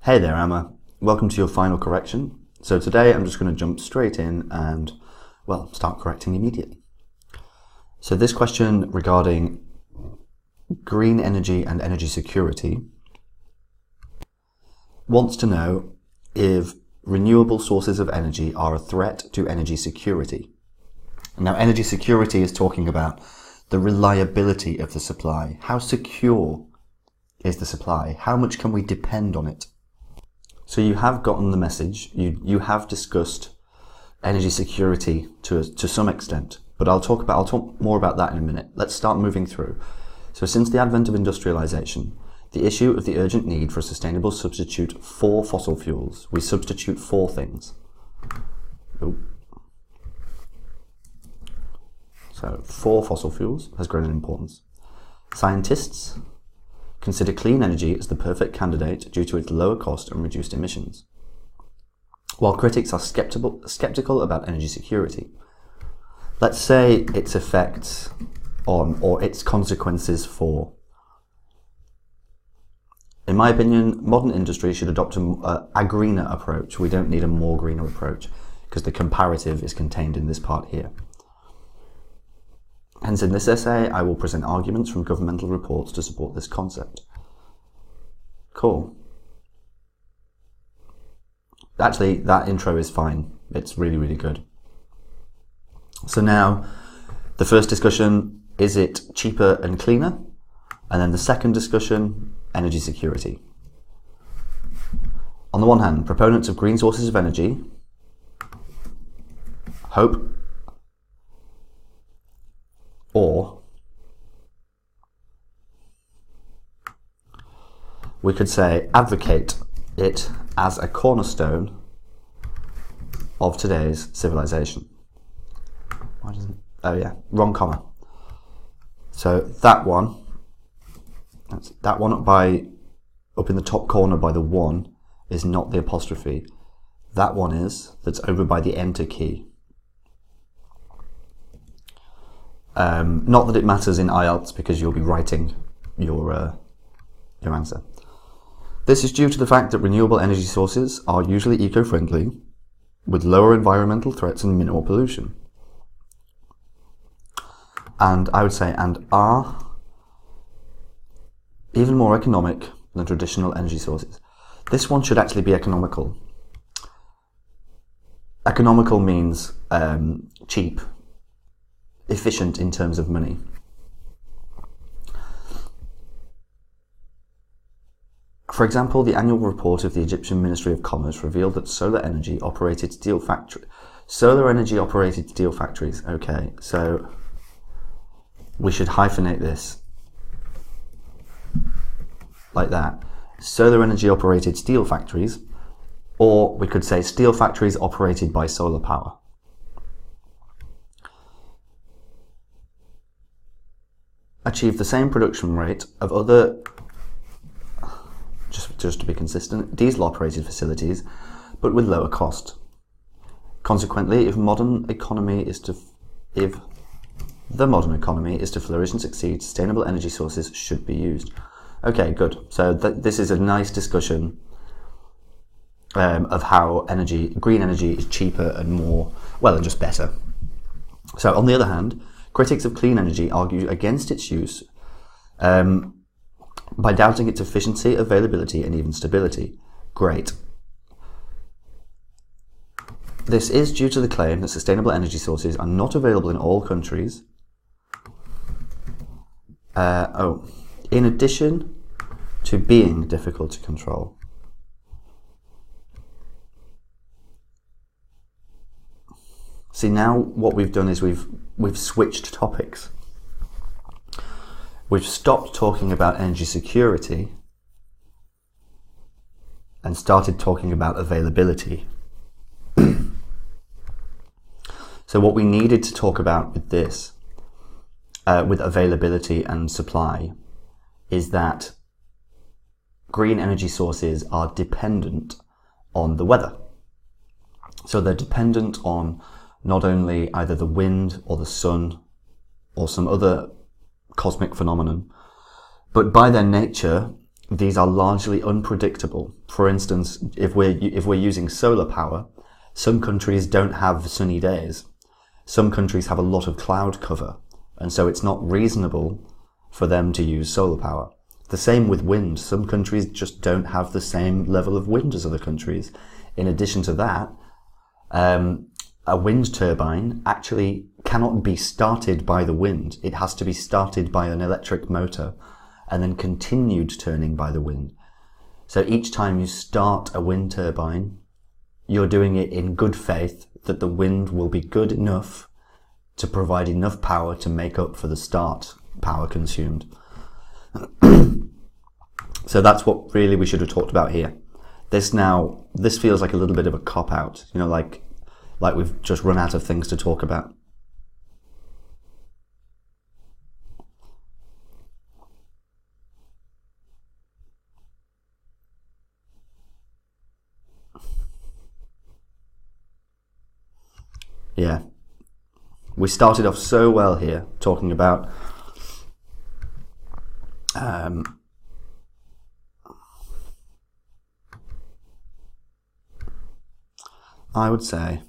Hey there, Emma. Welcome to your final correction. So today I'm just going to jump straight in and, well, start correcting immediately. So this question regarding green energy and energy security wants to know if renewable sources of energy are a threat to energy security. Now, energy security is talking about the reliability of the supply. How secure is the supply? How much can we depend on it? So you have gotten the message. You have discussed energy security to some extent, but I'll talk more about that in a minute. Let's start moving through. So since the advent of industrialization, the issue of the urgent need for a sustainable substitute for fossil fuels, we substitute for things. So for fossil fuels has grown in importance. Scientists consider clean energy as the perfect candidate due to its lower cost and reduced emissions, while critics are skeptical about energy security. Let's say its effects on or its consequences for. In my opinion, modern industry should adopt a greener approach. We don't need a more greener approach because the comparative is contained in this part here. Hence, in this essay, I will present arguments from governmental reports to support this concept. Cool. Actually, that intro is fine. It's really, really good. So now, the first discussion, is it cheaper and cleaner? And then the second discussion, energy security. On the one hand, proponents of green sources of energy hope or we could say advocate it as a cornerstone of today's civilization. Why doesn't? Oh yeah, wrong comma. So that one up in the top corner by the 1 is not the apostrophe. That one is, that's over by the enter key. Not that it matters in IELTS because you'll be writing your answer. This is due to the fact that renewable energy sources are usually eco-friendly, with lower environmental threats and minimal pollution. And I would say, and are even more economic than traditional energy sources. This one should actually be economical. Economical means cheap, efficient in terms of money. For example, the annual report of the Egyptian Ministry of Commerce revealed that solar energy operated steel factories. Okay, so we should hyphenate this like that. Solar energy operated steel factories, or we could say steel factories operated by solar power. Achieve the same production rate of other, just to be consistent, diesel-operated facilities, but with lower cost. Consequently, if the modern economy is to flourish and succeed, sustainable energy sources should be used. Okay, good. So this is a nice discussion of how green energy is cheaper and more, well, and just better. So on the other hand, critics of clean energy argue against its use by doubting its efficiency, availability, and even stability. Great. This is due to the claim that sustainable energy sources are not available in all countries. In addition to being difficult to control. See, now what we've done is we've switched topics. We've stopped talking about energy security and started talking about availability. So what we needed to talk about with this, with availability and supply, is that green energy sources are dependent on the weather. So they're dependent on not only either the wind or the sun or some other cosmic phenomenon, but by their nature, these are largely unpredictable. For instance, if we're using solar power, some countries don't have sunny days. Some countries have a lot of cloud cover, and so it's not reasonable for them to use solar power. The same with wind. Some countries just don't have the same level of wind as other countries. In addition to that, a wind turbine actually cannot be started by the wind. It has to be started by an electric motor and then continued turning by the wind. So each time you start a wind turbine, you're doing it in good faith that the wind will be good enough to provide enough power to make up for the start power consumed. So that's what really we should have talked about here. This feels like a little bit of a cop-out, like we've just run out of things to talk about. Yeah. We started off so well here, talking about I would say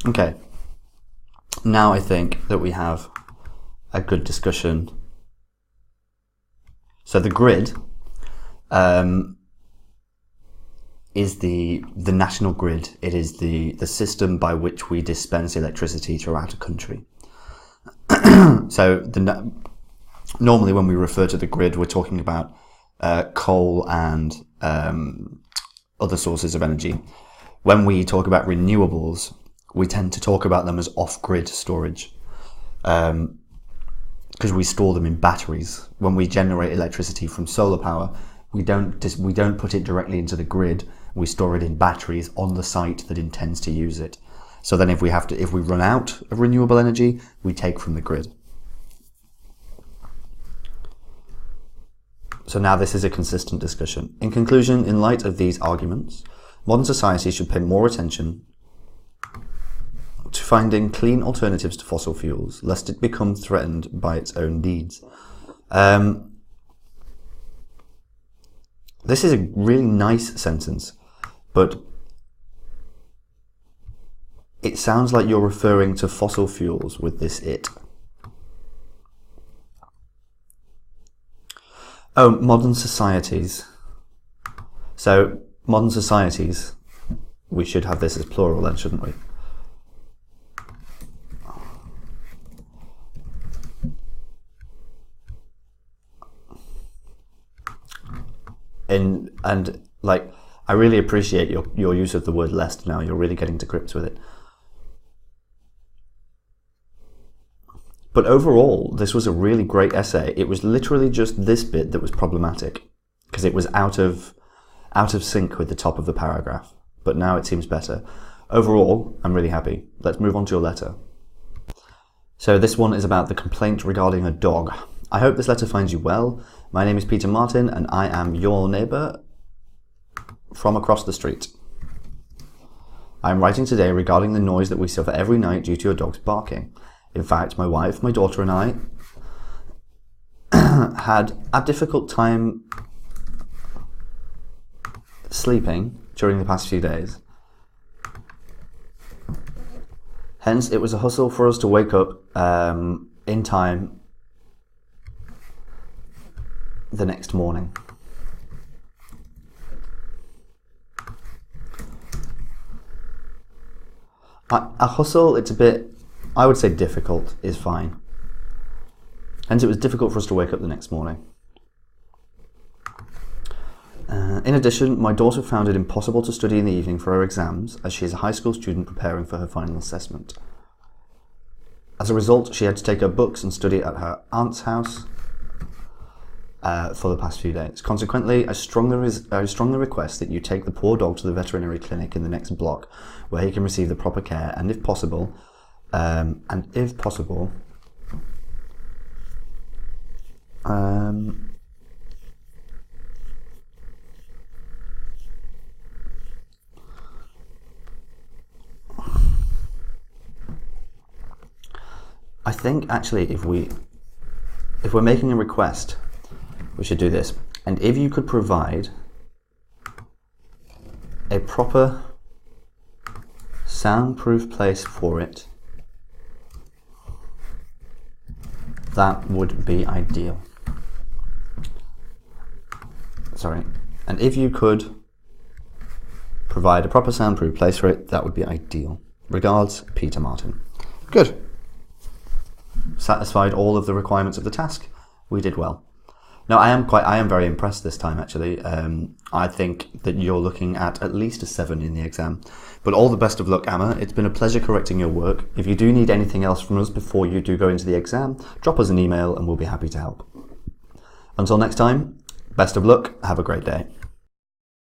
okay. Now I think that we have a good discussion. So the grid is the national grid. It is the system by which we dispense electricity throughout a country. So normally when we refer to the grid, we're talking about coal and other sources of energy. When we talk about renewables, we tend to talk about them as off-grid storage, because we store them in batteries. When we generate electricity from solar power, we don't put it directly into the grid. We store it in batteries on the site that intends to use it. So then if we run out of renewable energy, we take from the grid. So now this is a consistent discussion. In conclusion, in light of these arguments, modern society should pay more attention to finding clean alternatives to fossil fuels, lest it become threatened by its own deeds. This is a really nice sentence, but it sounds like you're referring to fossil fuels with this "it." Oh, modern societies. So, modern societies, we should have this as plural then, shouldn't we? And like, I really appreciate your use of the word "lest" now. You're really getting to grips with it. But overall, this was a really great essay. It was literally just this bit that was problematic, because it was out of sync with the top of the paragraph. But now it seems better. Overall, I'm really happy. Let's move on to your letter. So this one is about the complaint regarding a dog. I hope this letter finds you well. My name is Peter Martin, and I am your neighbour from across the street. I am writing today regarding the noise that we suffer every night due to your dog's barking. In fact, my wife, my daughter and I had a difficult time sleeping during the past few days. Hence, it was a hustle for us to wake up in time the next morning. A hustle, it's a bit, I would say difficult is fine. Hence, it was difficult for us to wake up the next morning. In addition, my daughter found it impossible to study in the evening for her exams, as she is a high school student preparing for her final assessment. As a result, she had to take her books and study at her aunt's house for the past few days. Consequently, I strongly request that you take the poor dog to the veterinary clinic in the next block, where he can receive the proper care, and if possible, I think actually if we're making a request, we should do this. And if you could provide a proper soundproof place for it, that would be ideal. Sorry. And if you could provide a proper soundproof place for it, that would be ideal. Regards, Peter Martin. Good. Satisfied all of the requirements of the task. We did well. Now, I am very impressed this time, actually. I think that you're looking at least a 7 in the exam. But all the best of luck, Amma. It's been a pleasure correcting your work. If you do need anything else from us before you do go into the exam, drop us an email and we'll be happy to help. Until next time, best of luck. Have a great day.